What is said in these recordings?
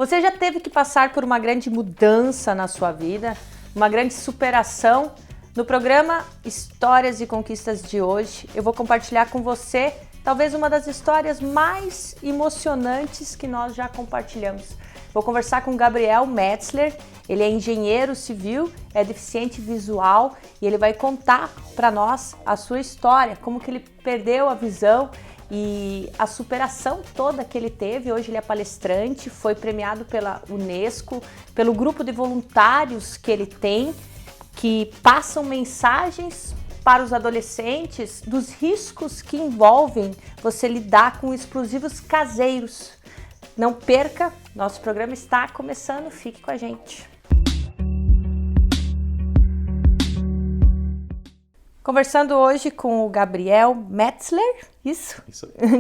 Você já teve que passar por uma grande mudança na sua vida, uma grande superação? No programa Histórias e Conquistas de hoje, eu vou compartilhar com você talvez uma das histórias mais emocionantes que nós já compartilhamos. Vou conversar com Gabriel Metzler, ele é engenheiro civil, é deficiente visual e ele vai contar para nós a sua história, como que ele perdeu a visão e a superação toda que ele teve. Hoje ele é palestrante, foi premiado pela Unesco, pelo grupo de voluntários que ele tem, que passam mensagens para os adolescentes dos riscos que envolvem você lidar com explosivos caseiros. Não perca, nosso programa está começando, fique com a gente. Conversando hoje com o Gabriel Metzler, isso?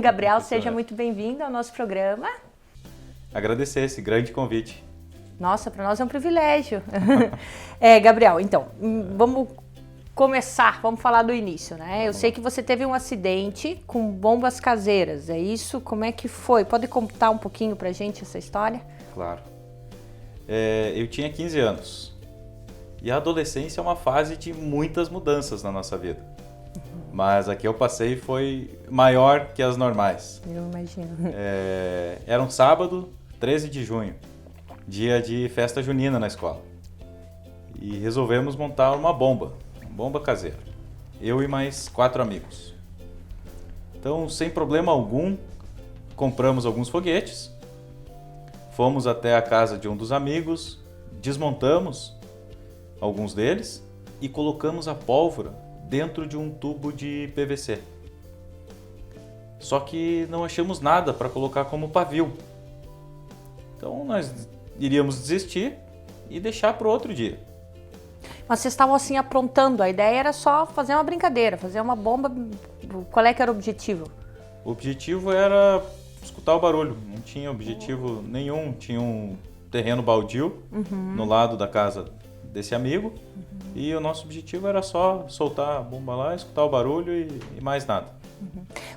Gabriel, seja muito bem-vindo ao nosso programa. Agradecer esse grande convite. Nossa, para nós é um privilégio. Gabriel, então, vamos começar, vamos falar do início, né? Eu sei que você teve um acidente com bombas caseiras, é isso? Como é que foi? Pode contar um pouquinho pra gente essa história? Claro. Eu tinha 15 anos e a adolescência é uma fase de muitas mudanças na nossa vida. Mas a que eu passei foi maior que as normais. Eu imagino. Era um sábado, 13 de junho, dia de festa junina na escola. E resolvemos montar uma bomba caseira. Eu e mais 4 amigos. Então, sem problema algum, compramos alguns foguetes, fomos até a casa de um dos amigos, desmontamos alguns deles e colocamos a pólvora dentro de um tubo de PVC. Só que não achamos nada para colocar como pavio. Então nós iríamos desistir e deixar para o outro dia. Mas vocês estavam assim aprontando, a ideia era só fazer uma brincadeira, fazer uma bomba. Qual é que era o objetivo? O objetivo era escutar o barulho, não tinha objetivo nenhum. Tinha um terreno baldio no lado da casa desse amigo e o nosso objetivo era só soltar a bomba lá, escutar o barulho e mais nada.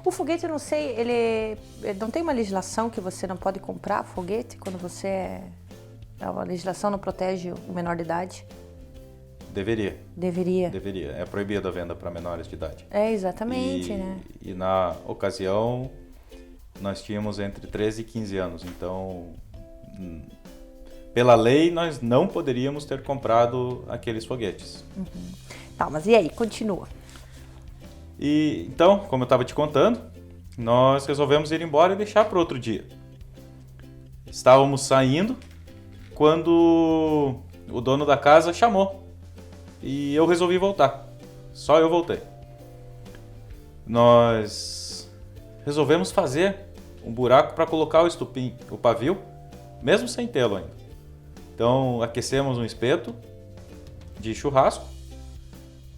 O foguete, eu não sei, ele não tem uma legislação que você não pode comprar foguete quando você a legislação não protege o menor de idade? Deveria. Deveria. É proibida a venda para menores de idade. Exatamente, né? E na ocasião nós tínhamos entre 13 e 15 anos, então pela lei nós não poderíamos ter comprado aqueles foguetes. Tá, mas e aí? Continua. E então, como eu estava te contando, nós resolvemos ir embora e deixar para outro dia. Estávamos saindo quando o dono da casa chamou e eu resolvi voltar. Só eu voltei. Nós resolvemos fazer um buraco para colocar o estupim, o pavio, mesmo sem tê-lo ainda. Então aquecemos um espeto de churrasco,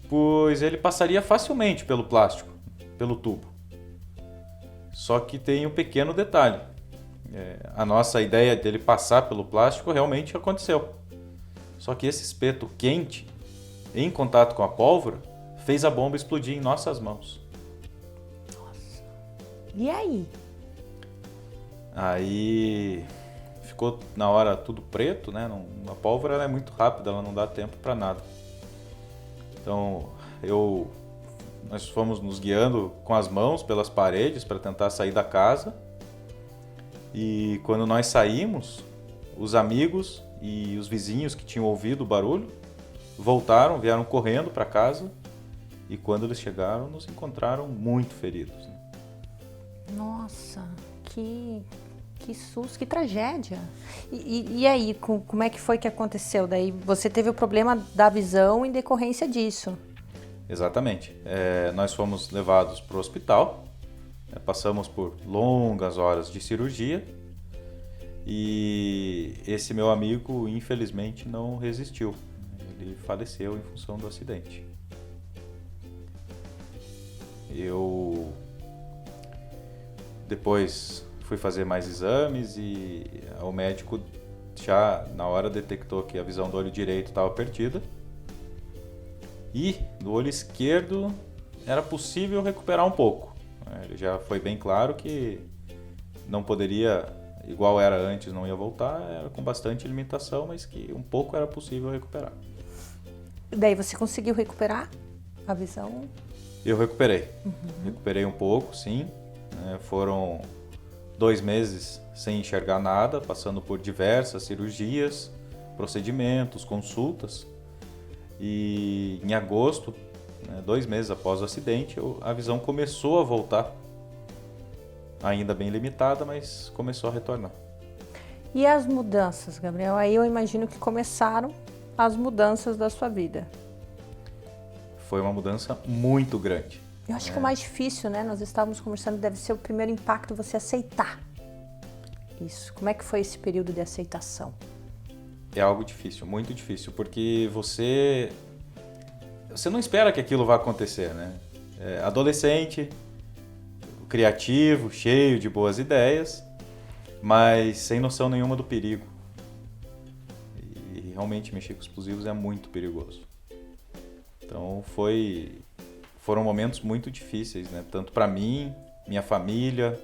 pois ele passaria facilmente pelo plástico, pelo tubo. Só que tem um pequeno detalhe. A nossa ideia dele passar pelo plástico realmente aconteceu. Só que esse espeto quente, em contato com a pólvora, fez a bomba explodir em nossas mãos. Nossa. E aí? Aí ficou na hora tudo preto, né? A pólvora ela é muito rápida, ela não dá tempo para nada. Então nós fomos nos guiando com as mãos pelas paredes para tentar sair da casa. E quando nós saímos, os amigos e os vizinhos que tinham ouvido o barulho voltaram, vieram correndo para casa e quando eles chegaram nos encontraram muito feridos. Né? Nossa, que susto, que tragédia. E aí, como é que foi que aconteceu? Daí você teve o problema da visão em decorrência disso? Exatamente. Nós fomos levados para o hospital, passamos por longas horas de cirurgia e esse meu amigo, infelizmente, não resistiu. Ele faleceu em função do acidente. Eu depois fui fazer mais exames e o médico já na hora detectou que a visão do olho direito estava perdida e do olho esquerdo era possível recuperar um pouco. Ele já foi bem claro que não poderia igual era antes, não ia voltar, era com bastante limitação, mas que um pouco era possível recuperar. Daí você conseguiu recuperar a visão? Eu recuperei. Recuperei um pouco, sim. Foram 2 meses sem enxergar nada, passando por diversas cirurgias, procedimentos, consultas. E em agosto, 2 meses após o acidente, a visão começou a voltar. Ainda bem limitada, mas começou a retornar. E as mudanças, Gabriel? Aí eu imagino que começaram as mudanças da sua vida. Foi uma mudança muito grande. Eu acho que o mais difícil, né? Nós estávamos conversando, deve ser o primeiro impacto, você aceitar isso. Como é que foi esse período de aceitação? É algo difícil, muito difícil, porque você não espera que aquilo vá acontecer, né? Adolescente, criativo, cheio de boas ideias, mas sem noção nenhuma do perigo. E realmente mexer com explosivos é muito perigoso. Então foram momentos muito difíceis, né? Tanto para mim, minha família,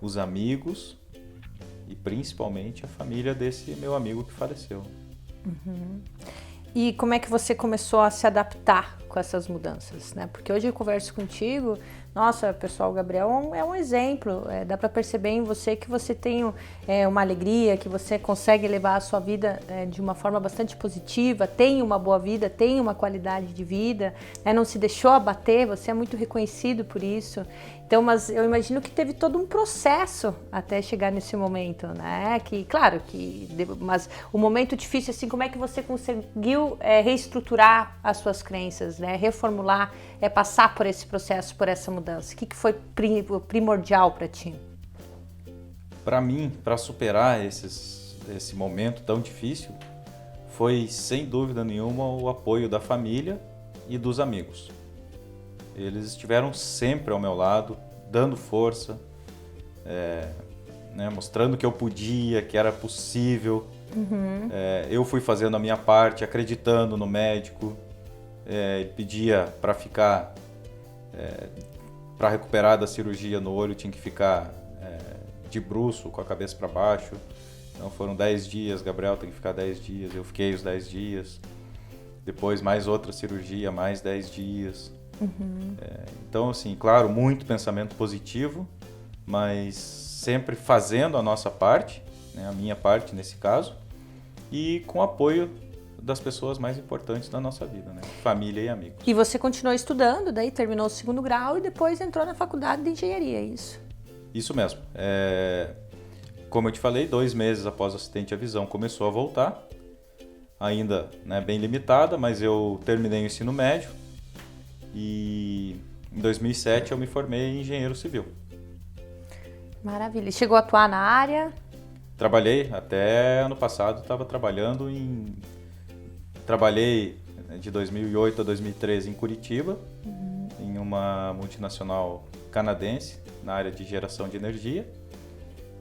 os amigos e principalmente a família desse meu amigo que faleceu. E como é que você começou a se adaptar com essas mudanças, né? Porque hoje eu converso contigo, nossa, pessoal, o Gabriel é um exemplo, dá para perceber em você que você tem uma alegria, que você consegue levar a sua vida de uma forma bastante positiva, tem uma boa vida, tem uma qualidade de vida, não se deixou abater, você é muito reconhecido por isso. Então, mas eu imagino que teve todo um processo até chegar nesse momento, né? Que, claro, mas o momento difícil, assim, como é que você conseguiu reestruturar as suas crenças, né? Reformular, passar por esse processo, por essa mudança? O que foi primordial para ti? Para mim, para superar esse momento tão difícil, foi sem dúvida nenhuma o apoio da família e dos amigos. Eles estiveram sempre ao meu lado, dando força, mostrando que eu podia, que era possível. Eu fui fazendo a minha parte, acreditando no médico. Ele pedia para ficar, para recuperar da cirurgia no olho, tinha que ficar de bruço, com a cabeça para baixo. Então foram 10 dias, Gabriel tem que ficar 10 dias, eu fiquei os 10 dias. Depois mais outra cirurgia, mais 10 dias. Então, assim, claro, muito pensamento positivo, mas sempre fazendo a nossa parte, né, a minha parte nesse caso, e com apoio das pessoas mais importantes da nossa vida, né, família e amigos. E você continuou estudando, daí terminou o 2º grau e depois entrou na faculdade de engenharia, é isso? Isso mesmo. Como eu te falei, 2 meses após o acidente a visão começou a voltar, ainda, né, bem limitada, mas eu terminei o ensino médio. E em 2007 eu me formei em engenheiro civil. Maravilha. Chegou a atuar na área? Trabalhei até ano passado, estava trabalhando Trabalhei de 2008 a 2013 em Curitiba, em uma multinacional canadense, na área de geração de energia.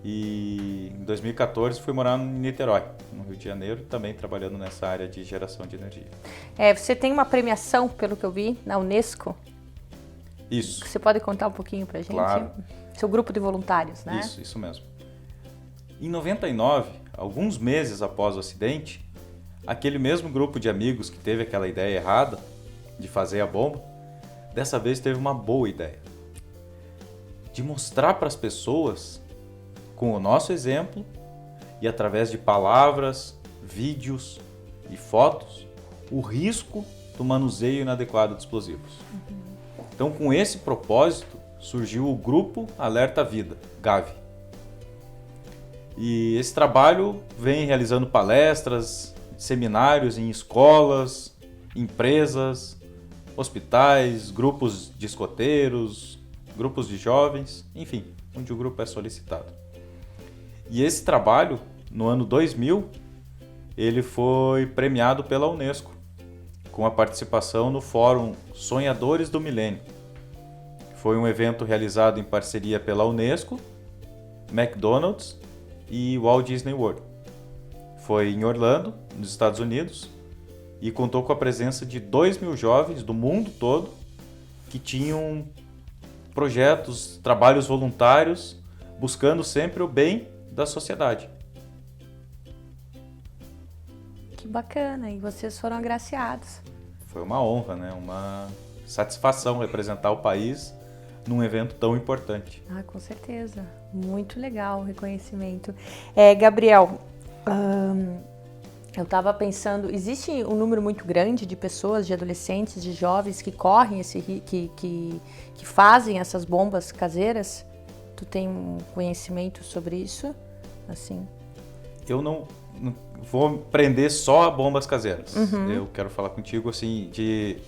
E em 2014 fui morar em Niterói, no Rio de Janeiro, também trabalhando nessa área de geração de energia. Você tem uma premiação, pelo que eu vi, na Unesco? Isso. Você pode contar um pouquinho pra gente? Claro. Seu grupo de voluntários, né? Isso mesmo. Em 99, alguns meses após o acidente, aquele mesmo grupo de amigos que teve aquela ideia errada de fazer a bomba, dessa vez teve uma boa ideia. De mostrar para as pessoas, com o nosso exemplo e através de palavras, vídeos e fotos, o risco do manuseio inadequado de explosivos. Então, com esse propósito, surgiu o Grupo Alerta Vida, GAV. E esse trabalho vem realizando palestras, seminários em escolas, empresas, hospitais, grupos de escoteiros, grupos de jovens, enfim, onde o grupo é solicitado. E esse trabalho, no ano 2000, ele foi premiado pela Unesco, com a participação no Fórum Sonhadores do Milênio. Foi um evento realizado em parceria pela Unesco, McDonald's e Walt Disney World. Foi em Orlando, nos Estados Unidos, e contou com a presença de 2.000 jovens do mundo todo que tinham projetos, trabalhos voluntários, buscando sempre o bem da sociedade. Que bacana, e vocês foram agraciados. Foi uma honra, né? Uma satisfação representar o país num evento tão importante. Ah, com certeza. Muito legal o reconhecimento. Gabriel, eu estava pensando, existe um número muito grande de pessoas, de adolescentes, de jovens que correm, que fazem essas bombas caseiras? Tu tem um conhecimento sobre isso? Assim? Eu não vou prender só a bombas caseiras. Eu quero falar contigo assim de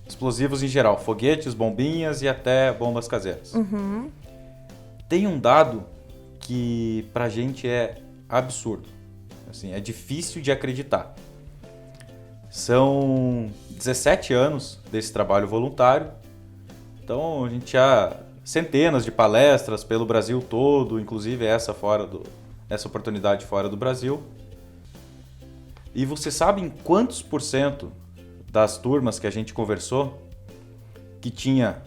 explosivos em geral, foguetes, bombinhas e até bombas caseiras. Tem um dado que pra gente é absurdo. Assim, é difícil de acreditar. São 17 anos desse trabalho voluntário. Então a gente já centenas de palestras pelo Brasil todo, inclusive essa oportunidade fora do Brasil. E você sabe em quantos por cento das turmas que a gente conversou que tinha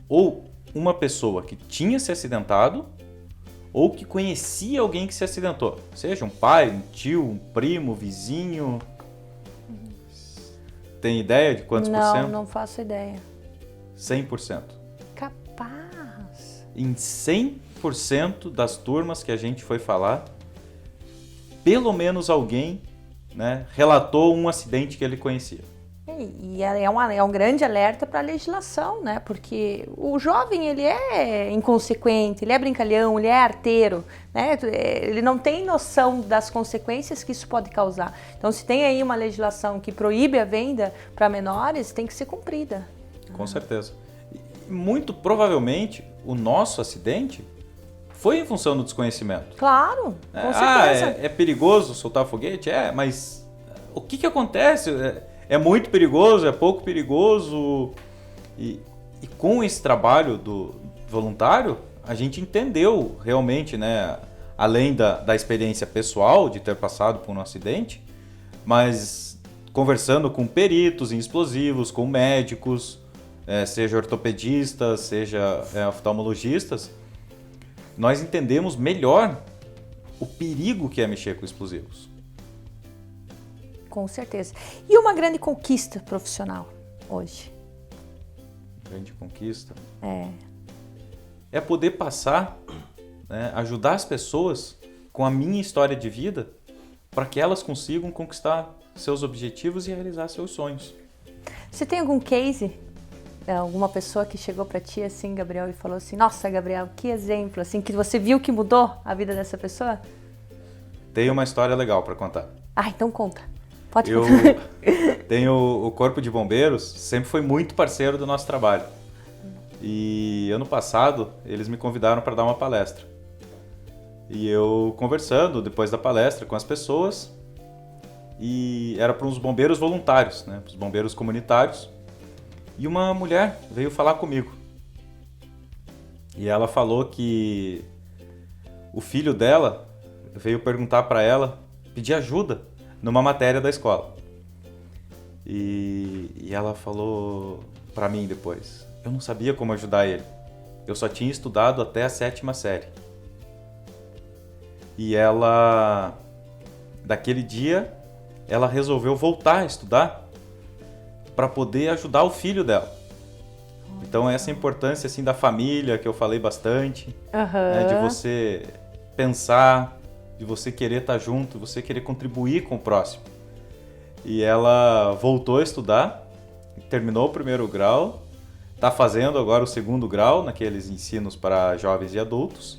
ou uma pessoa que tinha se acidentado ou que conhecia alguém que se acidentou? Seja um pai, um tio, um primo, vizinho. Tem ideia de quantos por cento? Não faço ideia. 100%. Capaz! Em 100% das turmas que a gente foi falar, pelo menos alguém, né, relatou um acidente que ele conhecia. E é um grande alerta para a legislação, né? Porque o jovem, ele é inconsequente, ele é brincalhão, ele é arteiro, né? Ele não tem noção das consequências que isso pode causar. Então, se tem aí uma legislação que proíbe a venda para menores, tem que ser cumprida. Com certeza. E muito provavelmente, o nosso acidente foi em função do desconhecimento. Claro, com certeza. É perigoso soltar foguete? Mas o que acontece? É muito perigoso, é pouco perigoso. E com esse trabalho do voluntário, a gente entendeu realmente, né, além da experiência pessoal de ter passado por um acidente, mas conversando com peritos em explosivos, com médicos, seja ortopedistas, seja oftalmologistas, nós entendemos melhor o perigo que é mexer com explosivos. Com certeza. E uma grande conquista profissional hoje? Grande conquista? É poder passar, né, ajudar as pessoas com a minha história de vida para que elas consigam conquistar seus objetivos e realizar seus sonhos. Você tem algum case? Alguma pessoa que chegou para ti assim, Gabriel, e falou assim: nossa, Gabriel, que exemplo, assim, que você viu que mudou a vida dessa pessoa? Tenho uma história legal para contar. Então conta. Pode Eu contar. tenho o Corpo de Bombeiros, sempre foi muito parceiro do nosso trabalho. E ano passado, eles me convidaram para dar uma palestra. E eu conversando depois da palestra com as pessoas, e era para uns bombeiros voluntários, né, para os bombeiros comunitários. E uma mulher veio falar comigo. E ela falou que o filho dela veio perguntar para ela, pedir ajuda numa matéria da escola. E ela falou para mim depois: eu não sabia como ajudar ele. Eu só tinha estudado até a 7ª série. E ela, daquele dia, ela resolveu voltar a estudar para poder ajudar o filho dela. Então essa importância assim da família que eu falei bastante, né, de você pensar, de você querer estar junto, de você querer contribuir com o próximo. E ela voltou a estudar, terminou o 1º grau, está fazendo agora o 2º grau, naqueles ensinos para jovens e adultos.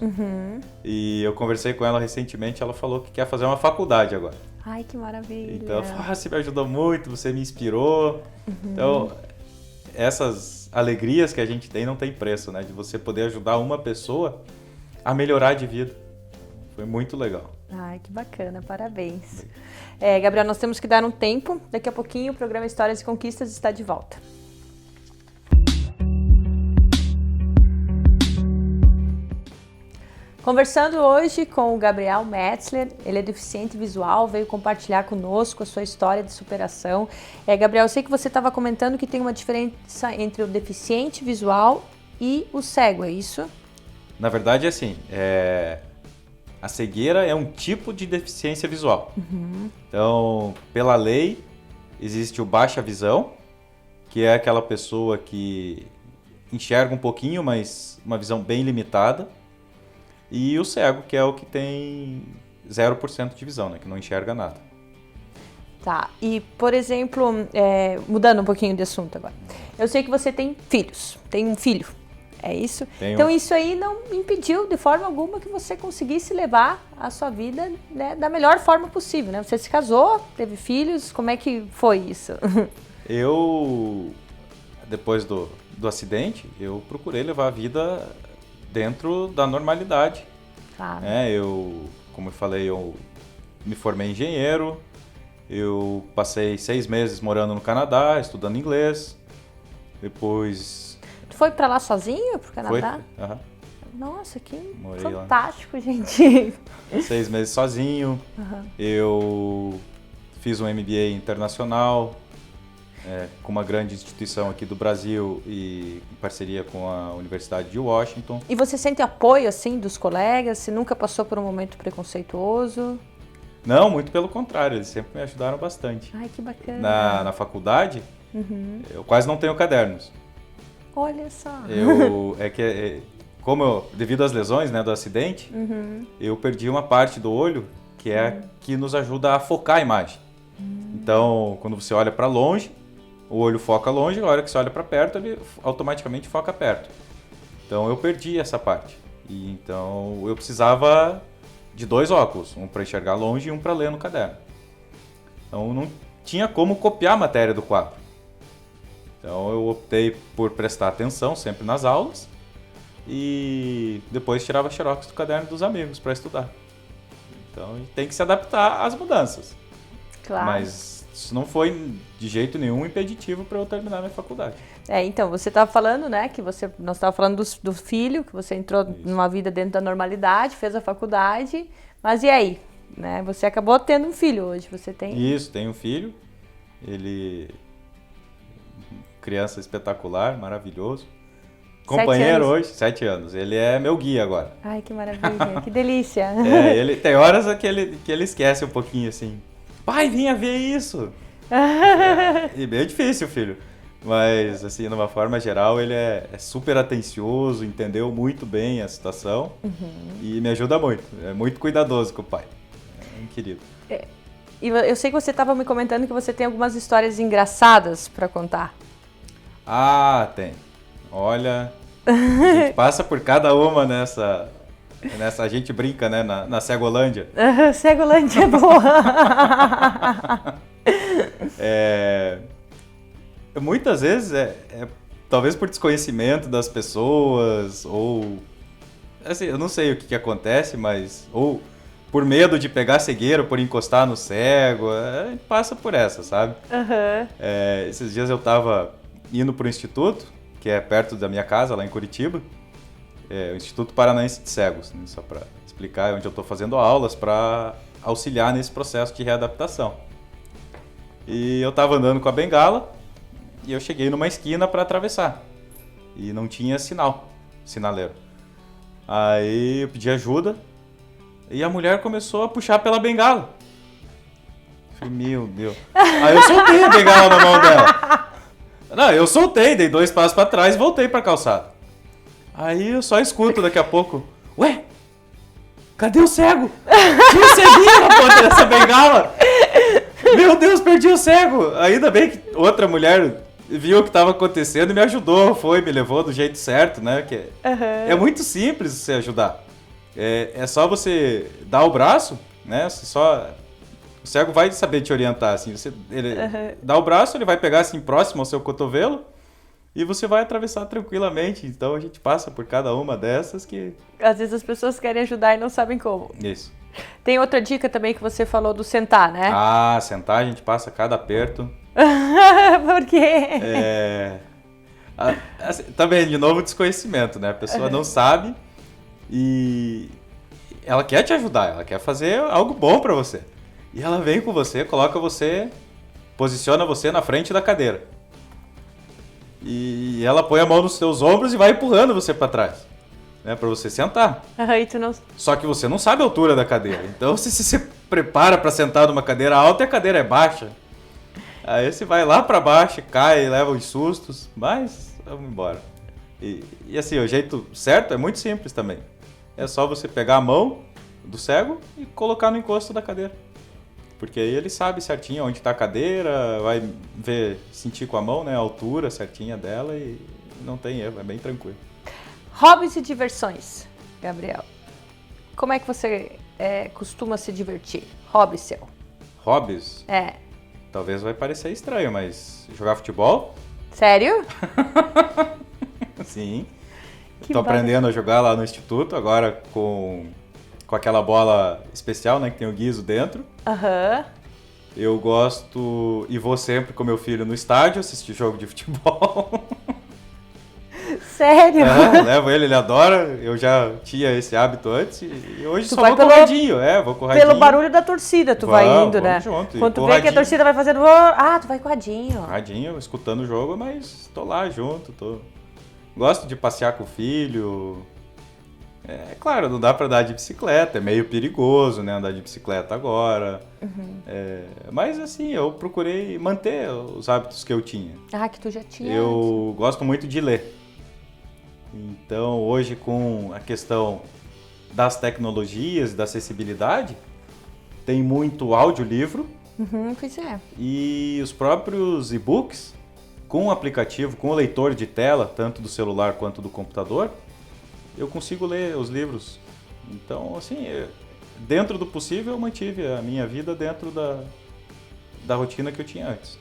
E eu conversei com ela recentemente, ela falou que quer fazer uma faculdade agora. Ai, que maravilha. Então ela falou: você me ajudou muito, você me inspirou. Então, essas alegrias que a gente tem não tem preço, né? De você poder ajudar uma pessoa a melhorar de vida. Foi muito legal. Ai, que bacana, parabéns. Gabriel, nós temos que dar um tempo. Daqui a pouquinho o programa Histórias e Conquistas está de volta. Conversando hoje com o Gabriel Metzler, ele é deficiente visual, veio compartilhar conosco a sua história de superação. Gabriel, eu sei que você estava comentando que tem uma diferença entre o deficiente visual e o cego, é isso? Na verdade, assim, A cegueira é um tipo de deficiência visual. Então, pela lei, existe o baixa visão, que é aquela pessoa que enxerga um pouquinho, mas uma visão bem limitada. E o cego, que é o que tem 0% de visão, né? Que não enxerga nada. Tá, e por exemplo, mudando um pouquinho de assunto agora. Eu sei que você tem filhos, tem um filho, é isso? Então isso aí não impediu de forma alguma que você conseguisse levar a sua vida, né, da melhor forma possível, né? Você se casou, teve filhos, como é que foi isso? Eu, depois do acidente, eu procurei levar a vida dentro da normalidade. Claro. Como eu falei, eu me formei engenheiro, eu passei 6 meses morando no Canadá, estudando inglês, depois... Tu foi pra lá sozinho, pro Canadá? Foi? Uhum. Nossa, que Morei fantástico, lá. Gente! 6 meses sozinho, eu fiz um MBA internacional, com uma grande instituição aqui do Brasil e em parceria com a Universidade de Washington. E você sente apoio, assim, dos colegas? Você nunca passou por um momento preconceituoso? Não, muito pelo contrário, eles sempre me ajudaram bastante. Ai, que bacana. Na faculdade, eu quase não tenho cadernos. Olha só. Devido às lesões, né, do acidente, eu perdi uma parte do olho, que é a que nos ajuda a focar a imagem. Então, quando você olha para longe, o olho foca longe, a hora que você olha para perto, ele automaticamente foca perto. Então, eu perdi essa parte. E então, eu precisava de 2 óculos, um para enxergar longe e um para ler no caderno. Então, não tinha como copiar a matéria do quadro. Então, eu optei por prestar atenção sempre nas aulas e depois tirava xerox do caderno dos amigos para estudar. Então, tem que se adaptar às mudanças. Claro. Mas isso não foi de jeito nenhum impeditivo para eu terminar minha faculdade. Então, você estava falando, né, nós estávamos falando do filho, que você entrou numa vida dentro da normalidade, fez a faculdade, mas e aí? Né, você acabou tendo um filho hoje, você tem... Isso, tenho um filho, ele... criança espetacular, maravilhoso. Companheiro hoje, 7 anos, ele é meu guia agora. Ai, que maravilha, que delícia. Ele tem horas que ele esquece um pouquinho assim, pai, vinha ver isso. E bem difícil, filho. Mas, assim, de uma forma geral, ele é super atencioso, entendeu muito bem a situação e me ajuda muito. É muito cuidadoso com o pai. É um querido. E eu sei que você estava me comentando que você tem algumas histórias engraçadas para contar. Ah, tem. Olha, a gente passa por cada uma nessa a gente brinca, né, na Cegolândia. Cegolândia é boa. Muitas vezes talvez por desconhecimento das pessoas ou assim, eu não sei o que acontece, mas ou por medo de pegar cegueira, por encostar no cego, a gente passa por essa, sabe? Esses dias eu tava indo pro instituto, que é perto da minha casa, lá em Curitiba, o Instituto Paranaense de Cegos, né? Só para explicar, onde eu estou fazendo aulas para auxiliar nesse processo de readaptação. E eu estava andando com a bengala e eu cheguei numa esquina para atravessar e não tinha sinaleiro. Aí eu pedi ajuda e a mulher começou a puxar pela bengala. Eu falei, meu Deus. Aí eu soltei a bengala na mão dela. Não, eu soltei, dei 2 passos para trás e voltei para a calçada. Aí eu só escuto daqui a pouco, ué, cadê o cego? Tinha um ceguinho na ponta dessa bengala. Meu Deus, perdi o cego. Ainda bem que outra mulher viu o que estava acontecendo e me ajudou, me levou do jeito certo, né? Que é muito simples você ajudar. É só você dar o braço, né? O cego vai saber te orientar, assim. Ele dá o braço, ele vai pegar assim próximo ao seu cotovelo e você vai atravessar tranquilamente. Então a gente passa por cada uma dessas que... Às vezes as pessoas querem ajudar e não sabem como. Isso. Tem outra dica também que você falou do sentar, né? Ah, sentar, a gente passa cada aperto. Por quê? Também, de novo, desconhecimento, né? A pessoa não sabe e ela quer te ajudar, ela quer fazer algo bom pra você. E ela vem com você, posiciona você na frente da cadeira. E ela põe a mão nos seus ombros e vai empurrando você pra trás. né, para você sentar. Aí tu não... Só que você não sabe a altura da cadeira. Então, se você se prepara para sentar numa cadeira alta e a cadeira é baixa, aí você vai lá para baixo, cai, leva os sustos, mas vamos embora. E assim, o jeito certo é muito simples também. É só você pegar a mão do cego e colocar no encosto da cadeira. Porque aí ele sabe certinho onde está a cadeira, vai ver, sentir com a mão, né, a altura certinha dela e não tem erro, é bem tranquilo. Hobbies e diversões, Gabriel. Como é que você costuma se divertir? Hobby seu? Hobbies? É. Talvez vai parecer estranho, mas jogar futebol? Sério? Sim. Que Tô aprendendo a jogar lá no instituto, agora com aquela bola especial, né, que tem o guiso dentro. Aham. Eu gosto e vou sempre com meu filho no estádio assistir jogo de futebol. Sério? Levo ele adora. Eu já tinha esse hábito antes e hoje Tu só vai vou corradinho. Vou corradinho. Pelo barulho da torcida tu vai indo, né? Junto. Quando tu vê que a torcida vai fazendo... tu vai corradinho. Corradinho, escutando o jogo, mas tô lá junto. Gosto de passear com o filho. É claro, não dá pra andar de bicicleta, é meio perigoso, né, andar de bicicleta agora. Uhum. Mas assim, eu procurei manter os hábitos que eu tinha. Que tu já tinha. Eu gosto muito de ler. Então, hoje com a questão das tecnologias, da acessibilidade, tem muito audiolivro. Pois é. E os próprios e-books, com o aplicativo, com o leitor de tela, tanto do celular quanto do computador, eu consigo ler os livros. Então, assim, dentro do possível, eu mantive a minha vida dentro da rotina que eu tinha antes.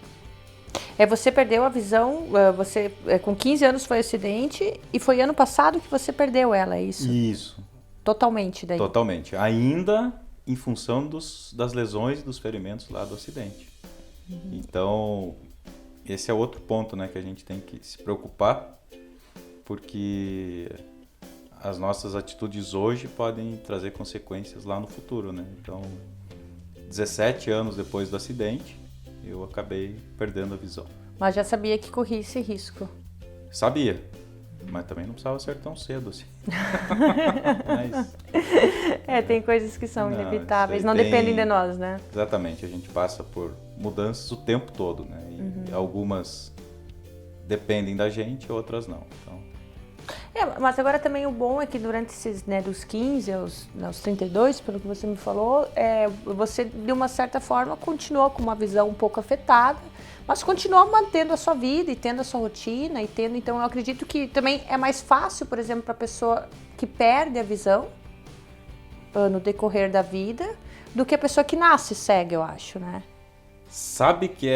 Você perdeu a visão, você com 15 anos foi acidente e foi ano passado que você perdeu ela, é isso? Isso. Totalmente daí? Totalmente. Ainda em função das lesões e dos ferimentos lá do acidente. Então, esse é outro ponto, né, que a gente tem que se preocupar, porque as nossas atitudes hoje podem trazer consequências lá no futuro, né? Então, 17 anos depois do acidente, eu acabei perdendo a visão. Mas já sabia que corria esse risco? Sabia, mas também não precisava ser tão cedo assim. Tem coisas que são inevitáveis, não dependem de nós, né? Exatamente, a gente passa por mudanças o tempo todo, né? E algumas dependem da gente, outras não. Então... mas agora também o bom é que durante esses, né, dos 15 aos 32, pelo que você me falou, você de uma certa forma continuou com uma visão um pouco afetada, mas continuou mantendo a sua vida e tendo a sua rotina então eu acredito que também é mais fácil, por exemplo, para a pessoa que perde a visão no decorrer da vida do que a pessoa que nasce cega, eu acho, né? Sabe que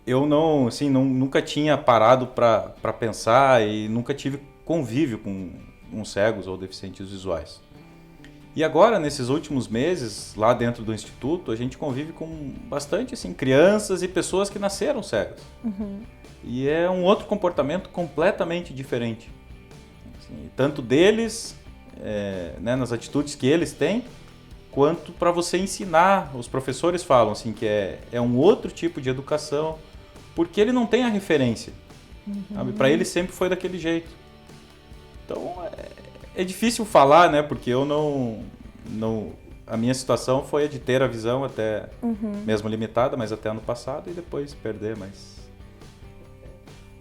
eu não, assim, nunca tinha parado para pensar e nunca tive convívio com cegos ou deficientes visuais. E agora, nesses últimos meses, lá dentro do Instituto, a gente convive com bastante assim, crianças e pessoas que nasceram cegas. E é um outro comportamento completamente diferente. Assim, tanto deles, né, nas atitudes que eles têm, quanto para você ensinar. Os professores falam assim, que é um outro tipo de educação, porque ele não tem a referência. Para ele sempre foi daquele jeito. Então, é difícil falar, né? Porque eu não... A minha situação foi a de ter a visão até, mesmo limitada, mas até ano passado, e depois perder, mas...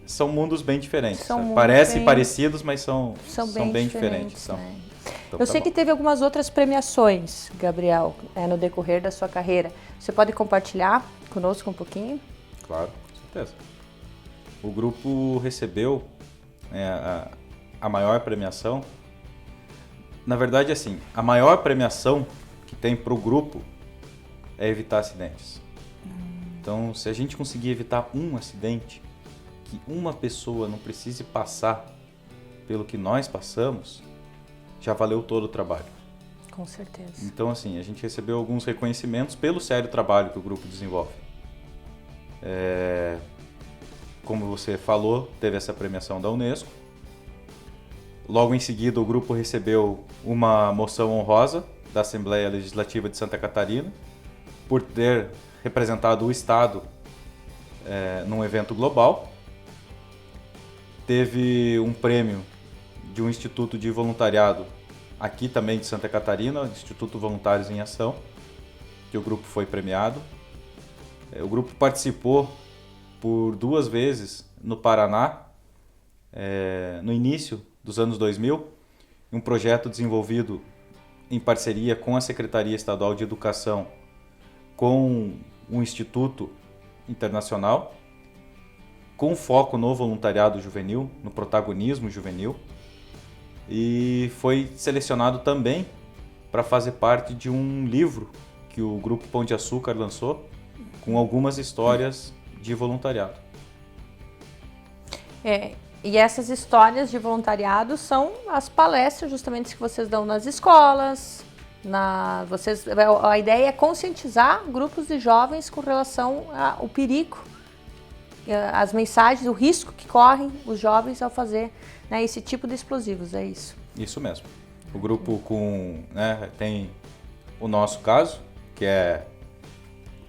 São mundos bem diferentes. Parecem parecidos, mas são bem diferentes. Né? Então, eu sei que teve algumas outras premiações, Gabriel, no decorrer da sua carreira. Você pode compartilhar conosco um pouquinho? Claro, com certeza. O grupo recebeu a maior premiação. Na verdade, assim, a maior premiação que tem para o grupo é evitar acidentes. Então, se a gente conseguir evitar um acidente, que uma pessoa não precise passar pelo que nós passamos, já valeu todo o trabalho. Com certeza. Então, assim, a gente recebeu alguns reconhecimentos pelo sério trabalho que o grupo desenvolve. Como você falou, teve essa premiação da Unesco. Logo em seguida, o grupo recebeu uma moção honrosa da Assembleia Legislativa de Santa Catarina por ter representado o Estado num evento global. Teve um prêmio de um instituto de voluntariado aqui também de Santa Catarina, Instituto Voluntários em Ação, que o grupo foi premiado. O grupo participou por 2 vezes no Paraná, no início dos anos 2000, um projeto desenvolvido em parceria com a Secretaria Estadual de Educação, com um instituto internacional, com foco no voluntariado juvenil, no protagonismo juvenil, e foi selecionado também para fazer parte de um livro que o Grupo Pão de Açúcar lançou, com algumas histórias de voluntariado. E essas histórias de voluntariado são as palestras justamente que vocês dão nas escolas. A ideia é conscientizar grupos de jovens com relação ao perigo, as mensagens, o risco que correm os jovens ao fazer, né, esse tipo de explosivos, é isso? Isso mesmo. O grupo tem o nosso caso, que é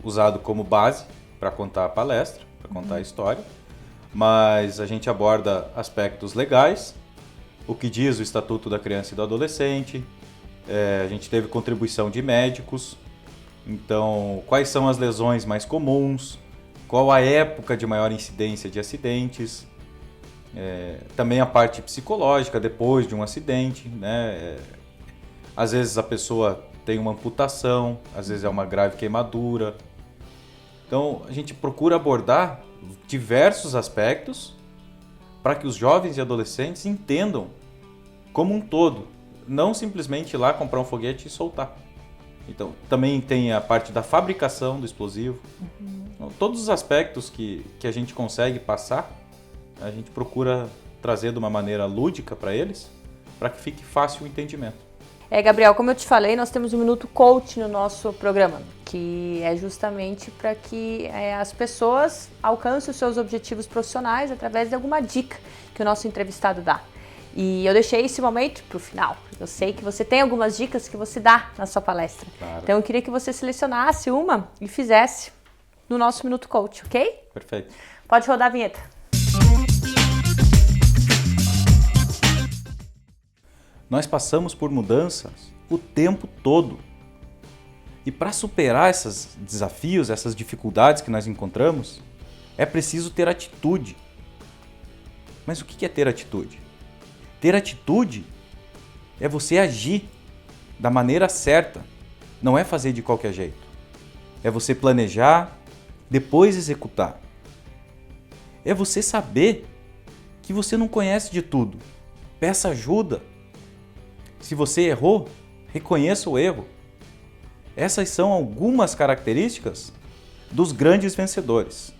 usado como base para contar a palestra, para contar a história, mas a gente aborda aspectos legais, o que diz o Estatuto da Criança e do Adolescente, a gente teve contribuição de médicos, então quais são as lesões mais comuns, qual a época de maior incidência de acidentes, também a parte psicológica depois de um acidente, né? Às vezes a pessoa tem uma amputação, às vezes é uma grave queimadura. Então a gente procura abordar diversos aspectos para que os jovens e adolescentes entendam como um todo, não simplesmente ir lá comprar um foguete e soltar. Então também tem a parte da fabricação do explosivo. Então, todos os aspectos que a gente consegue passar, a gente procura trazer de uma maneira lúdica para eles, para que fique fácil o entendimento. Gabriel, como eu te falei, nós temos um Minuto Coach no nosso programa, que é justamente para que as pessoas alcancem os seus objetivos profissionais através de alguma dica que o nosso entrevistado dá. E eu deixei esse momento para o final, porque eu sei que você tem algumas dicas que você dá na sua palestra. Claro. Então eu queria que você selecionasse uma e fizesse no nosso Minuto Coach, ok? Perfeito. Pode rodar a vinheta. Nós passamos por mudanças o tempo todo. E para superar esses desafios, essas dificuldades que nós encontramos, é preciso ter atitude. Mas o que é ter atitude? Ter atitude é você agir da maneira certa, não é fazer de qualquer jeito. É você planejar, depois executar. É você saber que você não conhece de tudo. Peça ajuda. Se você errou, reconheça o erro. Essas são algumas características dos grandes vencedores.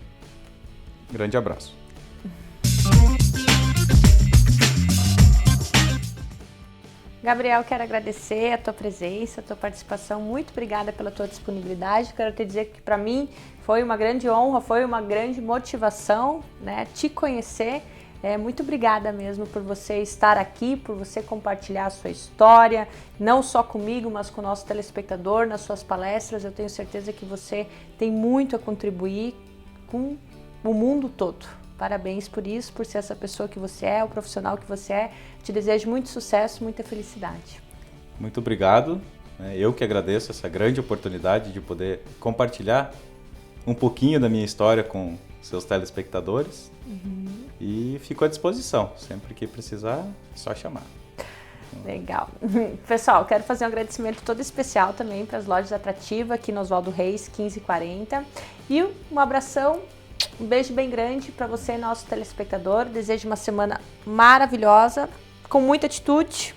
Grande abraço. Gabriel, quero agradecer a tua presença, a tua participação. Muito obrigada pela tua disponibilidade. Quero te dizer que para mim foi uma grande honra, foi uma grande motivação, né, te conhecer. Muito obrigada mesmo por você estar aqui, por você compartilhar a sua história, não só comigo, mas com o nosso telespectador, nas suas palestras. Eu tenho certeza que você tem muito a contribuir com o mundo todo. Parabéns por isso, por ser essa pessoa que você é, o profissional que você é. Te desejo muito sucesso, muita felicidade. Muito obrigado. Eu que agradeço essa grande oportunidade de poder compartilhar um pouquinho da minha história com seus telespectadores. E fico à disposição. Sempre que precisar, é só chamar. Legal. Pessoal, quero fazer um agradecimento todo especial também para as lojas Atrativa aqui no Oswaldo Reis 1540. E um abração, um beijo bem grande para você, nosso telespectador. Desejo uma semana maravilhosa, com muita atitude,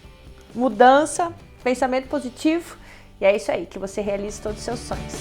mudança, pensamento positivo. E é isso aí, que você realize todos os seus sonhos.